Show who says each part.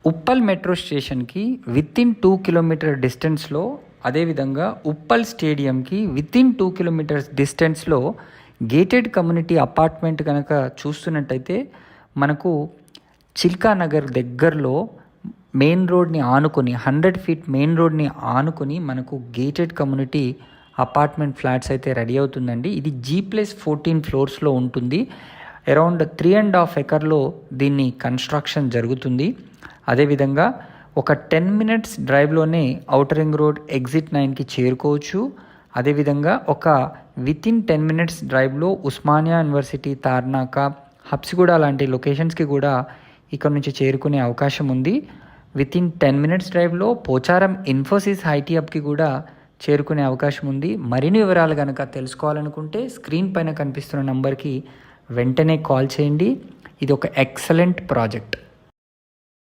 Speaker 1: Uppal metro స్టేషన్కి within 2 kilometre డిస్టెన్స్లో, అదేవిధంగా ఉప్పల్ స్టేడియంకి వితిన్ 2 కిలోమీటర్స్ డిస్టెన్స్లో గేటెడ్ కమ్యూనిటీ అపార్ట్మెంట్ కనుక చూస్తున్నట్టయితే మనకు చిల్కా నగర్ దగ్గరలో మెయిన్ రోడ్ని ఆనుకొని 100 ఫీట్ మెయిన్ రోడ్ని ఆనుకొని మనకు గేటెడ్ కమ్యూనిటీ అపార్ట్మెంట్ ఫ్లాట్స్ అయితే రెడీ అవుతుందండి. ఇది G+14 ఫ్లోర్స్లో ఉంటుంది. అరౌండ్ 3.5 ఎకర్లో దీన్ని కన్స్ట్రక్షన్ జరుగుతుంది. అదేవిధంగా ఒక 10 మినిట్స్ డ్రైవ్లోనే ఔటర్ రింగ్ రోడ్ ఎగ్జిట్ 9కి చేరుకోవచ్చు. అదేవిధంగా ఒక వితిన్ 10 మినిట్స్ డ్రైవ్లో ఉస్మానియా యూనివర్సిటీ, తార్నాక, హబ్సిగూడ లాంటి లొకేషన్స్కి కూడా ఇక్కడ నుంచి చేరుకునే అవకాశం ఉంది. వితిన్ 10 మినిట్స్ డ్రైవ్లో పోచారం ఇన్ఫోసిస్ ఐటీ హబ్కి కూడా చేరుకునే అవకాశం ఉంది. మరిన్ని వివరాలు కనుక తెలుసుకోవాలనుకుంటే స్క్రీన్ పైన కనిపిస్తున్న నంబర్కి వెంటనే కాల్ చేయండి. ఇది ఒక ఎక్సలెంట్ ప్రాజెక్ట్.